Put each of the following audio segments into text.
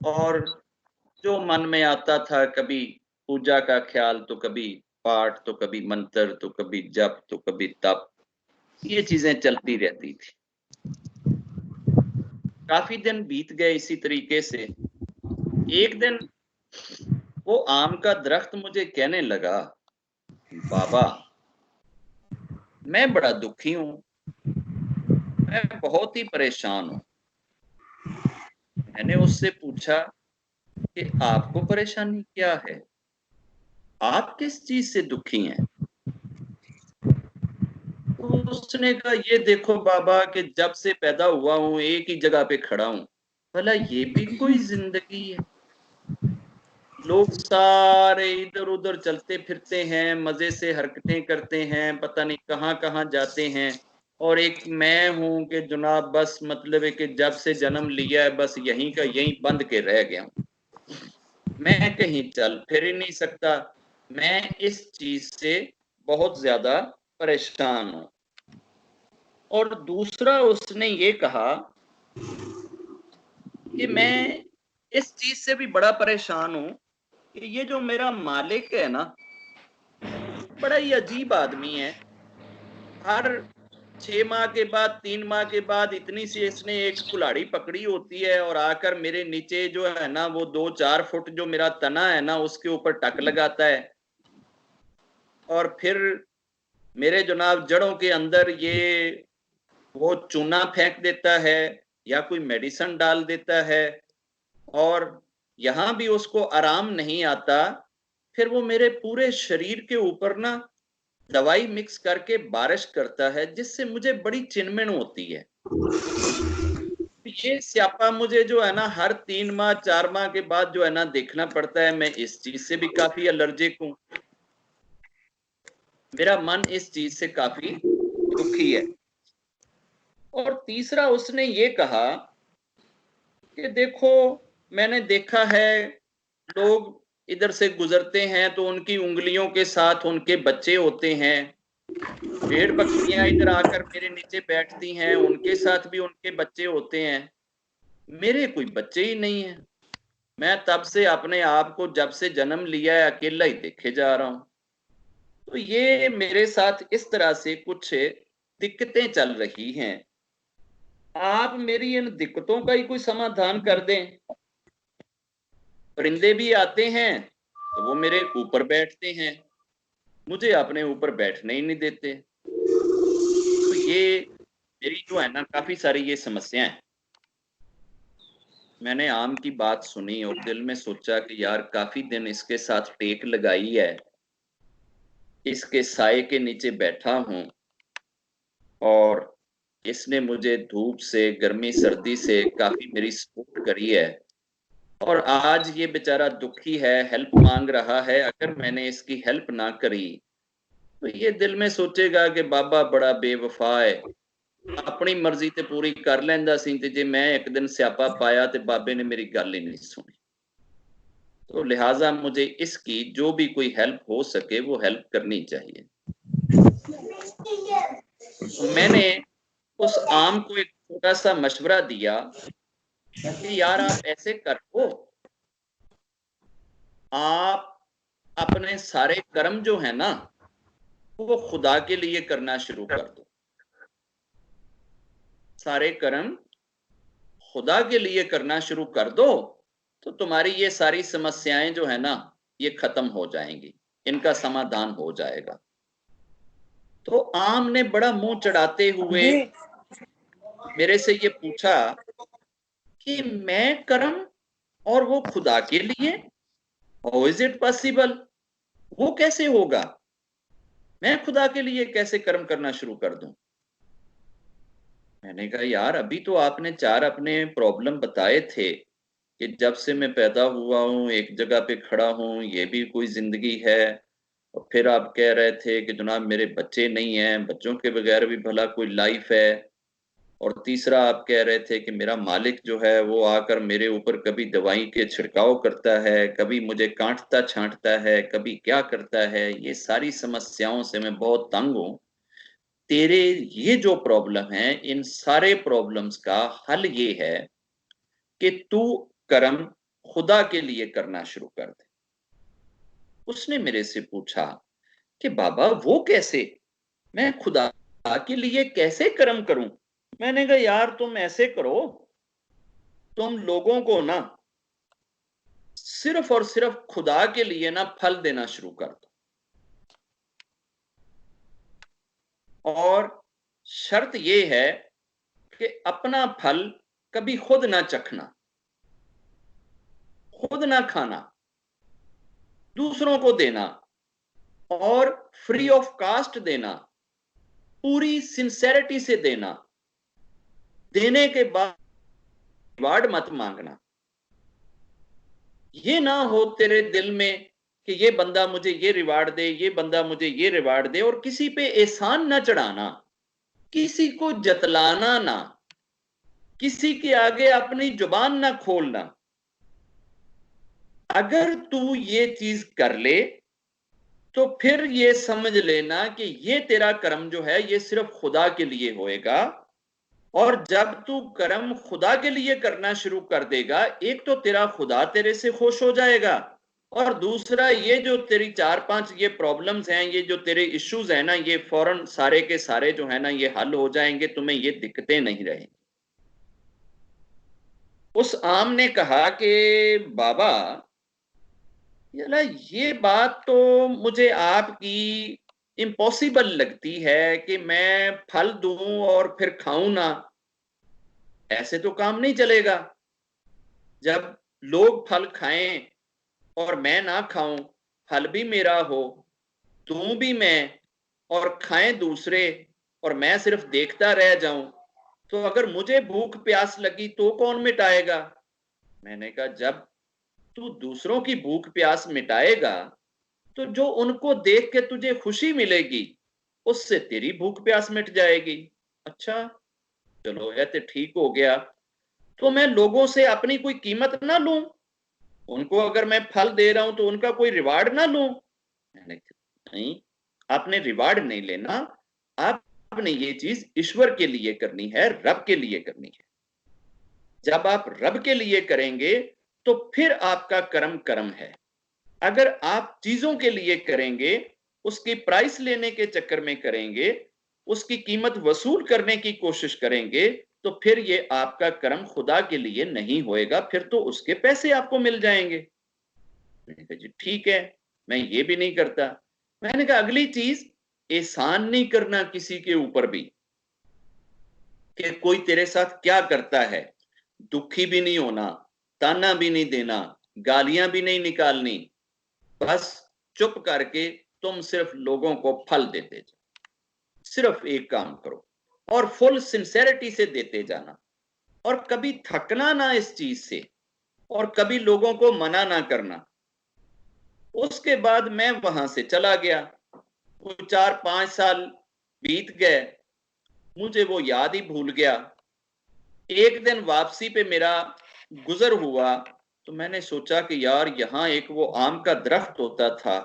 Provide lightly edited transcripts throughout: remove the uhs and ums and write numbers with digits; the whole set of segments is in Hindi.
और जो मन में आता था, कभी पूजा का ख्याल, तो कभी पाठ, तो कभी मंत्र, तो कभी जप, तो कभी तप, ये चीजें चलती रहती थी। काफी दिन बीत गए इसी तरीके से। एक दिन वो आम का दरख्त मुझे कहने लगा, बाबा, मैं बड़ा दुखी हूं, मैं बहुत ही परेशान हूं। मैंने उससे पूछा कि आपको परेशानी क्या है, आप किस चीज से दुखी हैं? तो उसने कहा, ये देखो बाबा कि जब से पैदा हुआ हूं एक ही जगह पे खड़ा हूं। भला ये भी कोई जिंदगी है? लोग सारे इधर उधर चलते फिरते हैं, मजे से हरकतें करते हैं, पता नहीं कहाँ कहाँ जाते हैं, और एक मैं हूं कि जनाब बस मतलब है कि जब से जन्म लिया है बस यहीं का यहीं बंद के रह गया हूं। मैं कहीं चल फिर ही नहीं सकता। मैं इस चीज से बहुत ज्यादा परेशान हूं। और दूसरा उसने ये कहा कि मैं इस चीज से भी बड़ा परेशान हूं कि ये जो मेरा मालिक है ना, बड़ा ही अजीब आदमी है। हर 6 माह के बाद, 3 माह के बाद इतनी सी इसने एक कुल्हाड़ी पकड़ी होती है और आकर मेरे नीचे जो है ना वो 2-4 फुट जो मेरा तना है ना उसके ऊपर टक लगाता है, और फिर मेरे जनाब जड़ों के अंदर ये वो चूना फेंक देता है या कोई मेडिसिन डाल देता है। और यहां भी उसको आराम नहीं आता, फिर वो मेरे पूरे शरीर के ऊपर ना दवाई मिक्स करके बारिश करता है, जिससे मुझे बड़ी चिंमड़ होती है। ये स्यापा मुझे जो है ना हर 3 माह 4 माह के बाद जो है ना देखना पड़ता है। मैं इस चीज से भी काफी एलर्जिक हूँ। मेरा मन इस चीज से काफी दुखी है। और तीसरा उसने ये कहा कि देखो, मैंने देखा है लोग इधर से गुजरते हैं तो उनकी उंगलियों के साथ उनके बच्चे होते हैं। भेड़ बकरियां इधर आकर मेरे नीचे बैठती हैं, उनके साथ भी उनके बच्चे होते हैं। मेरे कोई बच्चे ही नहीं है। मैं तब से अपने आप को जब से जन्म लिया है अकेला ही देखे जा रहा हूं। तो ये मेरे साथ इस तरह से कुछ दिक्कतें चल रही हैं। आप मेरी इन दिक्कतों का ही कोई समाधान कर दें। परिंदे भी आते हैं तो वो मेरे ऊपर बैठते हैं, मुझे अपने ऊपर बैठने ही नहीं देते। तो ये मेरी जो है ना काफी सारी ये समस्याएं हैं। मैंने आम की बात सुनी और दिल में सोचा कि यार काफी दिन इसके साथ टेक लगाई है, इसके साए के नीचे बैठा हूं, और इसने मुझे धूप से, गर्मी सर्दी से काफी मेरी सपोर्ट करी है। और आज ये बेचारा दुखी है, हेल्प मांग रहा है। अगर मैंने इसकी हेल्प ना करी तो ये दिल में सोचेगा कि बाबा बड़ा बेवफा है, अपनी मर्जी ते पूरी कर लेंदा सी, ते जे मैं एक दिन स्यापा पाया तो बाबे ने मेरी गल ही नहीं सुनी। तो लिहाजा मुझे इसकी जो भी कोई हेल्प हो सके वो हेल्प करनी चाहिए। तो मैंने उस आम को एक छोटा सा मशवरा दिया कि यार आप ऐसे करो, आप अपने सारे कर्म जो है ना वो खुदा के लिए करना शुरू कर दो। सारे कर्म खुदा के लिए करना शुरू कर दो, तो तुम्हारी ये सारी समस्याएं जो है ना ये खत्म हो जाएंगी, इनका समाधान हो जाएगा। तो आम ने बड़ा मुंह चढ़ाते हुए मेरे से ये पूछा कि मैं कर्म और वो खुदा के लिए, हाउ इज इट पॉसिबल? वो कैसे होगा? मैं खुदा के लिए कैसे कर्म करना शुरू कर दूं? मैंने कहा यार अभी तो आपने 4 अपने प्रॉब्लम बताए थे कि जब से मैं पैदा हुआ हूँ एक जगह पे खड़ा हूँ, ये भी कोई जिंदगी है। और फिर आप कह रहे थे कि जनाब मेरे बच्चे नहीं हैं, बच्चों के बगैर भी भला कोई लाइफ है। और तीसरा आप कह रहे थे कि मेरा मालिक जो है वो आकर मेरे ऊपर कभी दवाई के छिड़काव करता है, कभी मुझे काटता छांटता है, कभी क्या करता है। ये सारी समस्याओं से मैं बहुत तंग हूँ। तेरे ये जो प्रॉब्लम है, इन सारे प्रॉब्लम्स का हल ये है कि तू कर्म खुदा के लिए करना शुरू कर दे। उसने मेरे से पूछा कि बाबा वो कैसे, मैं खुदा के लिए कैसे कर्म करूं? मैंने कहा यार तुम ऐसे करो, तुम लोगों को ना सिर्फ और सिर्फ खुदा के लिए ना फल देना शुरू कर दो, और शर्त ये है कि अपना फल कभी खुद ना चखना, खुद ना खाना, दूसरों को देना, और फ्री ऑफ कास्ट देना, पूरी सिंसेरिटी से देना, देने के बाद रिवार्ड मत मांगना। ये ना हो तेरे दिल में कि ये बंदा मुझे ये रिवार्ड दे, ये बंदा मुझे ये रिवार्ड दे, और किसी पे एहसान ना चढ़ाना, किसी को जतलाना ना, किसी के आगे अपनी जुबान ना खोलना। अगर तू ये चीज कर ले तो फिर ये समझ लेना कि ये तेरा कर्म जो है ये सिर्फ खुदा के लिए होएगा। और जब तू कर्म खुदा के लिए करना शुरू कर देगा, एक तो तेरा खुदा तेरे से खुश हो जाएगा, और दूसरा ये जो तेरी 4-5 ये प्रॉब्लम्स हैं, ये जो तेरे इश्यूज हैं ना, ये फौरन सारे के सारे जो है ना ये हल हो जाएंगे, तुम्हें ये दिक्कतें नहीं रहेंगी। उस आम ने कहा कि बाबा ये बात तो मुझे आपकी इम्पॉसिबल लगती है कि मैं फल दूं और फिर खाऊं ना, ऐसे तो काम नहीं चलेगा। जब लोग फल खाएं और मैं ना खाऊं, फल भी मेरा हो, दूं भी मैं, और खाएं दूसरे, और मैं सिर्फ देखता रह जाऊं, तो अगर मुझे भूख प्यास लगी तो कौन मिटाएगा? मैंने कहा जब तू दूसरों की भूख प्यास मिटाएगा तो जो उनको देख के तुझे खुशी मिलेगी उससे तेरी भूख प्यास मिट जाएगी। अच्छा, चलो यह तो ठीक हो गया, तो मैं लोगों से अपनी कोई कीमत ना लूं, उनको अगर मैं फल दे रहा हूं तो उनका कोई रिवार्ड ना लूं। मैंने कहा नहीं, आपने रिवार्ड नहीं लेना, आपने ये चीज ईश्वर के लिए करनी है, रब के लिए करनी है। जब आप रब के लिए करेंगे तो फिर आपका कर्म कर्म है। अगर आप चीजों के लिए करेंगे, उसकी प्राइस लेने के चक्कर में करेंगे, उसकी कीमत वसूल करने की कोशिश करेंगे, तो फिर ये आपका कर्म खुदा के लिए नहीं होएगा, फिर तो उसके पैसे आपको मिल जाएंगे। मैंने कहा जी ठीक है, मैं ये भी नहीं करता। मैंने कहा अगली चीज, एहसान नहीं करना किसी के ऊपर भी, कि कोई तेरे साथ क्या करता है, दुखी भी नहीं होना, ताना भी नहीं देना, गालियां भी नहीं निकालनी, बस चुप करके तुम सिर्फ लोगों को फल देते जाओ। सिर्फ एक काम करो और फुल सिंसेरिटी से देते जाना, और कभी थकना ना इस चीज से, और कभी लोगों को मना ना करना। उसके बाद मैं वहां से चला गया। वो 4-5 साल बीत गए, मुझे वो याद ही भूल गया। एक दिन वापसी पे मेरा गुजर हुआ, तो मैंने सोचा कि यार यहाँ एक वो आम का दरख्त होता था,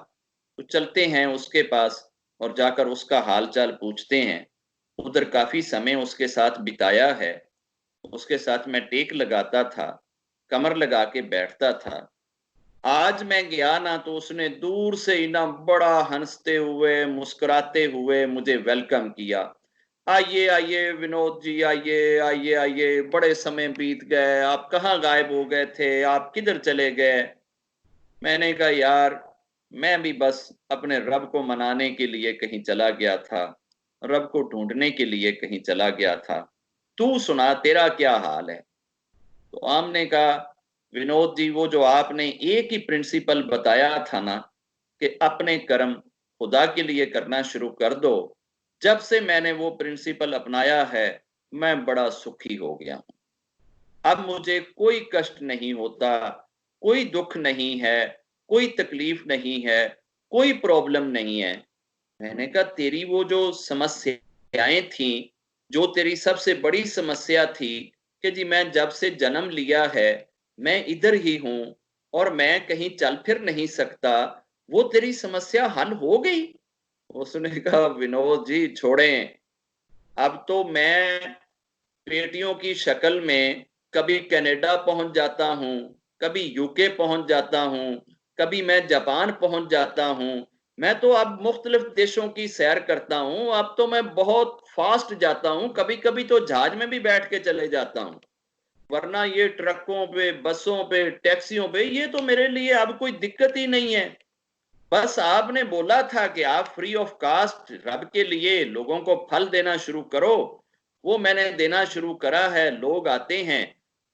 तो चलते हैं उसके पास और जाकर उसका हाल चाल पूछते हैं। उधर काफी समय उसके साथ बिताया है, उसके साथ मैं टेक लगाता था, कमर लगा के बैठता था। आज मैं गया ना तो उसने दूर से ही ना बड़ा हंसते हुए मुस्कुराते हुए मुझे वेलकम किया। आइए आइए विनोद जी, आइए आइए आइए, बड़े समय बीत गए, आप कहाँ गायब हो गए थे, आप किधर चले गए? मैंने कहा यार मैं भी बस अपने रब को मनाने के लिए कहीं चला गया था, रब को ढूंढने के लिए कहीं चला गया था। तू सुना, तेरा क्या हाल है? तो हमने कहा विनोद जी, वो जो आपने एक ही प्रिंसिपल बताया था ना कि अपने कर्म खुदा के लिए करना शुरू कर दो, जब से मैंने वो प्रिंसिपल अपनाया है मैं बड़ा सुखी हो गया हूं। अब मुझे कोई कष्ट नहीं होता, कोई दुख नहीं है, कोई तकलीफ नहीं है, कोई प्रॉब्लम नहीं है। मैंने कहा तेरी वो जो समस्याएं थी, जो तेरी सबसे बड़ी समस्या थी कि जी मैं जब से जन्म लिया है मैं इधर ही हूं और मैं कहीं चल फिर नहीं सकता, वो तेरी समस्या हल हो गई? उसने कहा विनोद जी छोड़ें, अब तो मैं बेटियों की शक्ल में कभी कनाडा पहुंच जाता हूं, कभी यूके पहुंच जाता हूं, कभी मैं जापान पहुंच जाता हूं। मैं तो अब मुख्तलिफ देशों की सैर करता हूं। अब तो मैं बहुत फास्ट जाता हूं, कभी कभी तो जहाज में भी बैठ के चले जाता हूं। वरना ये ट्रकों पे, बसों पे, टैक्सियों पे, ये तो मेरे लिए अब कोई दिक्कत ही नहीं है। बस आपने बोला था कि आप फ्री ऑफ कास्ट रब के लिए लोगों को फल देना शुरू करो। वो मैंने देना शुरू करा है। लोग आते हैं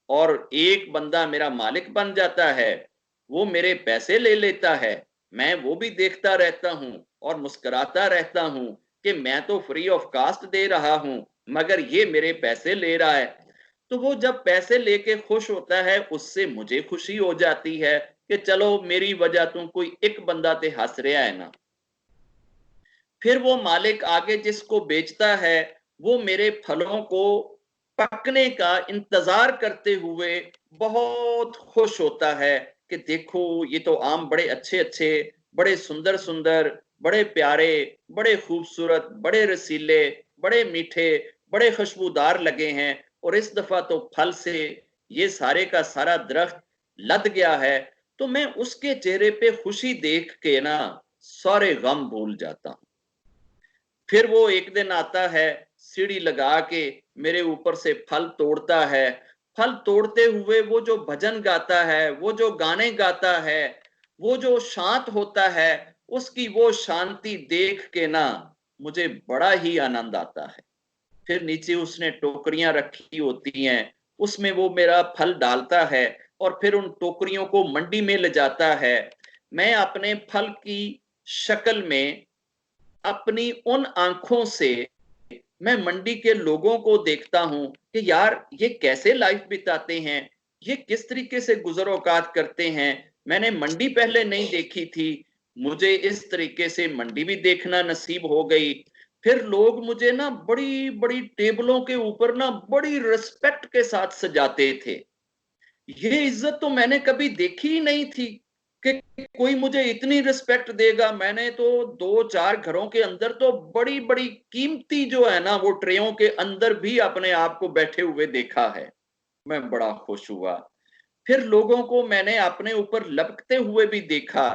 और एक बंदा मेरा मालिक बन जाता है, वो मेरे पैसे ले लेता है। मैं वो भी देखता रहता हूं और मुस्कुराता रहता हूं कि मैं तो फ्री ऑफ कास्ट दे रहा हूं, मगर ये मेरे पैसे ले रहा है। तो वो जब पैसे लेके खुश होता है, उससे मुझे खुशी हो जाती है कि चलो मेरी वजह तू कोई एक बंदा ते हंस रहा है ना। फिर वो मालिक आगे जिसको बेचता है, वो मेरे फलों को पकने का इंतजार करते हुए बहुत खुश होता है कि देखो ये तो आम बड़े अच्छे अच्छे, बड़े सुंदर सुंदर, बड़े प्यारे, बड़े खूबसूरत, बड़े रसीले, बड़े मीठे, बड़े खुशबूदार लगे हैं। और इस दफा तो फल से ये सारे का सारा दरख्त लद गया है। तो मैं उसके चेहरे पे खुशी देख के ना सारे गम भूल जाता हूं। फिर वो एक दिन आता है, सीढ़ी लगा के मेरे ऊपर से फल तोड़ता है। फल तोड़ते हुए वो जो भजन गाता है, वो जो गाने गाता है, वो जो शांत होता है, उसकी वो शांति देख के ना मुझे बड़ा ही आनंद आता है। फिर नीचे उसने टोकरियां रखी होती हैं, उसमें वो मेरा फल डालता है और फिर उन टोकरियों को मंडी में ले जाता है। मैं अपने फल की शक्ल में अपनी उन आंखों से मैं मंडी के लोगों को देखता हूं कि यार ये कैसे लाइफ बिताते हैं, ये किस तरीके से गुजर औकात करते हैं। मैंने मंडी पहले नहीं देखी थी, मुझे इस तरीके से मंडी भी देखना नसीब हो गई। फिर लोग मुझे ना बड़ी बड़ी टेबलों के ऊपर ना बड़ी रिस्पेक्ट के साथ सजाते थे। ये इज्जत तो मैंने कभी देखी ही नहीं थी कि कोई मुझे इतनी रिस्पेक्ट देगा। मैंने तो दो चार घरों के अंदर तो बड़ी बड़ी कीमती जो है ना वो ट्रेयों के अंदर भी अपने आप को बैठे हुए देखा है। मैं बड़ा खुश हुआ। फिर लोगों को मैंने अपने ऊपर लपकते हुए भी देखा,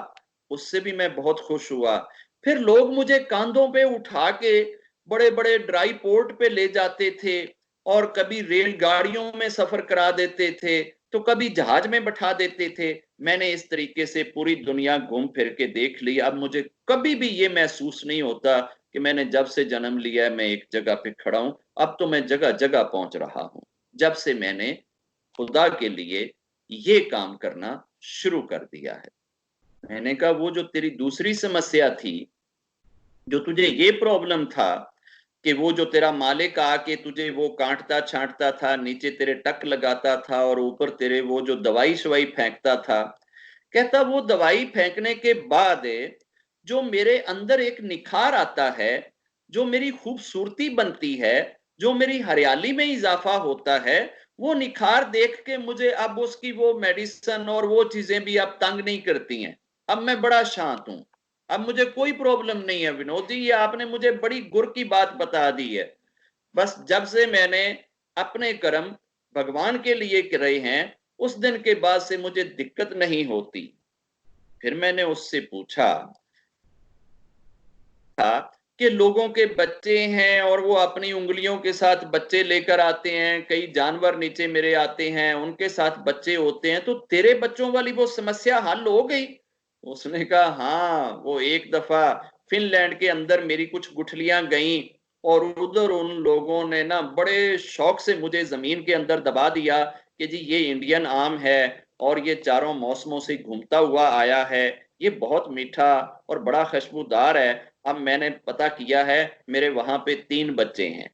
उससे भी मैं बहुत खुश हुआ। फिर लोग मुझे कांधों पे उठा के बड़े बड़े ड्राई पोर्ट पे ले जाते थे और कभी रेलगाड़ियों में सफर करा देते थे, तो कभी जहाज में बैठा देते थे। मैंने इस तरीके से पूरी दुनिया घूम फिर के देख ली। अब मुझे कभी भी ये महसूस नहीं होता कि मैंने जब से जन्म लिया है मैं एक जगह पे खड़ा हूं। अब तो मैं जगह जगह पहुंच रहा हूं, जब से मैंने खुदा के लिए ये काम करना शुरू कर दिया है। मैंने कहा वो जो तेरी दूसरी समस्या थी, जो तुझे ये प्रॉब्लम था कि वो जो तेरा मालिक आके तुझे वो काटता छांटता था, नीचे तेरे टक लगाता था और ऊपर तेरे वो जो दवाई शवाई फेंकता था, कहता वो दवाई फेंकने के बाद जो मेरे अंदर एक निखार आता है, जो मेरी खूबसूरती बनती है, जो मेरी हरियाली में इजाफा होता है, वो निखार देख के मुझे अब उसकी वो मेडिसिन और वो चीजें भी अब तंग नहीं करती हैं। अब मैं बड़ा शांत हूं। अब मुझे कोई प्रॉब्लम नहीं है। विनोद जी, ये आपने मुझे बड़ी गुर की बात बता दी है। बस जब से मैंने अपने कर्म भगवान के लिए करे हैं, उस दिन के बाद से मुझे दिक्कत नहीं होती। फिर मैंने उससे पूछा था कि लोगों के बच्चे हैं और वो अपनी उंगलियों के साथ बच्चे लेकर आते हैं, कई जानवर नीचे मेरे आते हैं, उनके साथ बच्चे होते हैं, तो तेरे बच्चों वाली वो समस्या हल हो गई? उसने कहा हाँ, वो एक दफा फिनलैंड के अंदर मेरी कुछ गुठलियां गईं और उधर उन लोगों ने ना बड़े शौक से मुझे जमीन के अंदर दबा दिया कि जी ये इंडियन आम है और ये चारों मौसमों से घूमता हुआ आया है, ये बहुत मीठा और बड़ा खुशबूदार है। अब मैंने पता किया है, मेरे वहां पे 3 बच्चे हैं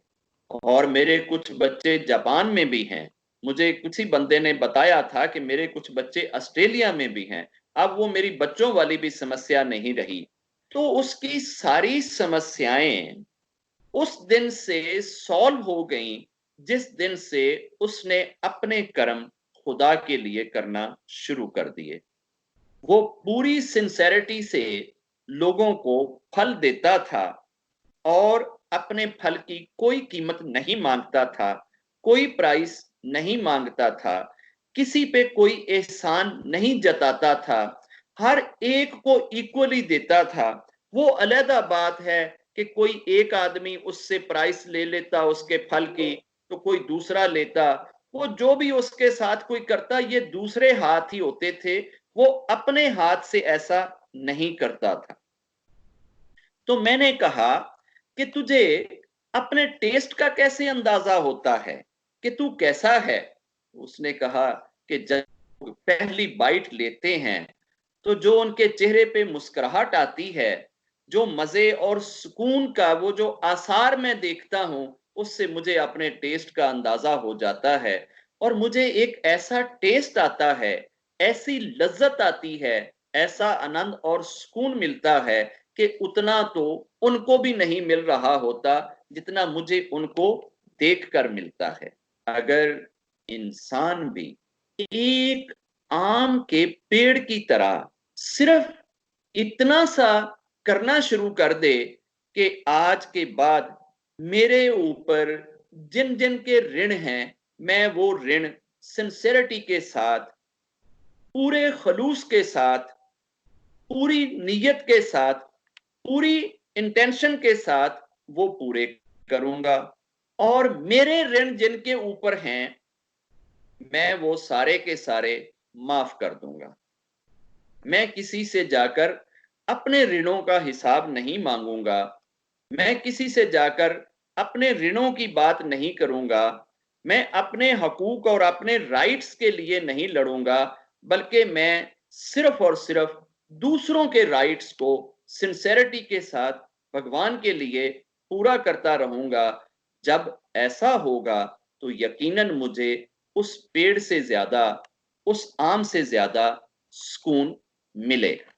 और मेरे कुछ बच्चे जापान में भी हैं। मुझे किसी बंदे ने बताया था कि मेरे कुछ बच्चे ऑस्ट्रेलिया में भी हैं। अब वो मेरी बच्चों वाली भी समस्या नहीं रही। तो उसकी सारी समस्याएं उस दिन से सॉल्व हो गई, जिस दिन से उसने अपने कर्म खुदा के लिए करना शुरू कर दिए। वो पूरी सिंसेरिटी से लोगों को फल देता था और अपने फल की कोई कीमत नहीं मांगता था, कोई प्राइस नहीं मांगता था। किसी पे कोई एहसान नहीं जताता था, हर एक को इक्वली देता था। वो अलग बात है कि कोई एक आदमी उससे प्राइस ले लेता उसके फल की, तो कोई दूसरा लेता। वो जो भी उसके साथ कोई करता, ये दूसरे हाथ ही होते थे, वो अपने हाथ से ऐसा नहीं करता था। तो मैंने कहा कि तुझे अपने टेस्ट का कैसे अंदाजा होता है कि तू कैसा है? उसने कहा कि जब पहली बाइट लेते हैं तो जो उनके चेहरे पे मुस्कुराहट आती है, जो मजे और सुकून का वो जो आसार मैं देखता हूं, उससे मुझे अपने टेस्ट का अंदाजा हो जाता है। और मुझे एक ऐसा टेस्ट आता है, ऐसी लज्जत आती है, ऐसा आनंद और सुकून मिलता है कि उतना तो उनको भी नहीं मिल रहा होता जितना मुझे उनको देखकर मिलता है। अगर इंसान भी एक आम के पेड़ की तरह सिर्फ इतना सा करना शुरू कर दे कि आज के बाद मेरे ऊपर जिन जिन के ऋण हैं, मैं वो ऋण सिंसेरिटी के साथ, पूरे खलूस के साथ, पूरी नीयत के साथ, पूरी इंटेंशन के साथ वो पूरे करूंगा। और मेरे ऋण जिनके ऊपर हैं, मैं वो सारे के सारे माफ कर दूंगा। मैं किसी से जाकर अपने ऋणों का हिसाब नहीं मांगूंगा। मैं किसी से जाकर अपने ऋणों की बात नहीं करूंगा। मैं अपने हकूक और अपने राइट्स के लिए नहीं लड़ूंगा, बल्कि मैं सिर्फ और सिर्फ दूसरों के राइट्स को सिंसेरिटी के साथ भगवान के लिए पूरा करता रहूंगा। जब ऐसा होगा तो यकीनन मुझे उस पेड़ से ज्यादा, उस आम से ज्यादा सुकून मिलेगा।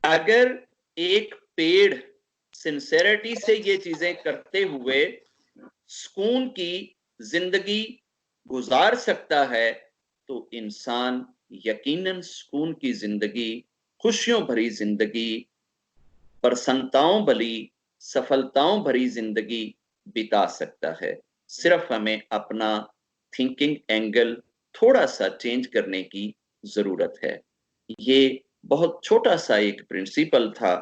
अगर एक पेड़ सिंसेरिटी से ये चीजें करते हुए सुकून की जिंदगी गुजार सकता है, तो इंसान यकीनन सुकून की जिंदगी, खुशियों भरी जिंदगी, प्रसन्नताओं भरी, सफलताओं भरी जिंदगी बिता सकता है। सिर्फ हमें अपना थिंकिंग एंगल थोड़ा सा चेंज करने की जरूरत है। ये बहुत छोटा सा एक प्रिंसिपल था,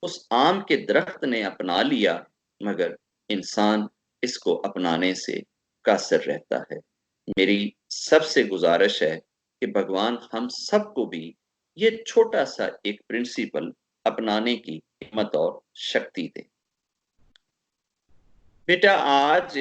उस आम के दरख्त ने अपना लिया, मगर इंसान इसको अपनाने से कासिर रहता है। मेरी सबसे गुजारिश है कि भगवान हम सबको भी ये छोटा सा एक प्रिंसिपल अपनाने की हिम्मत और शक्ति दे। बेटा, आज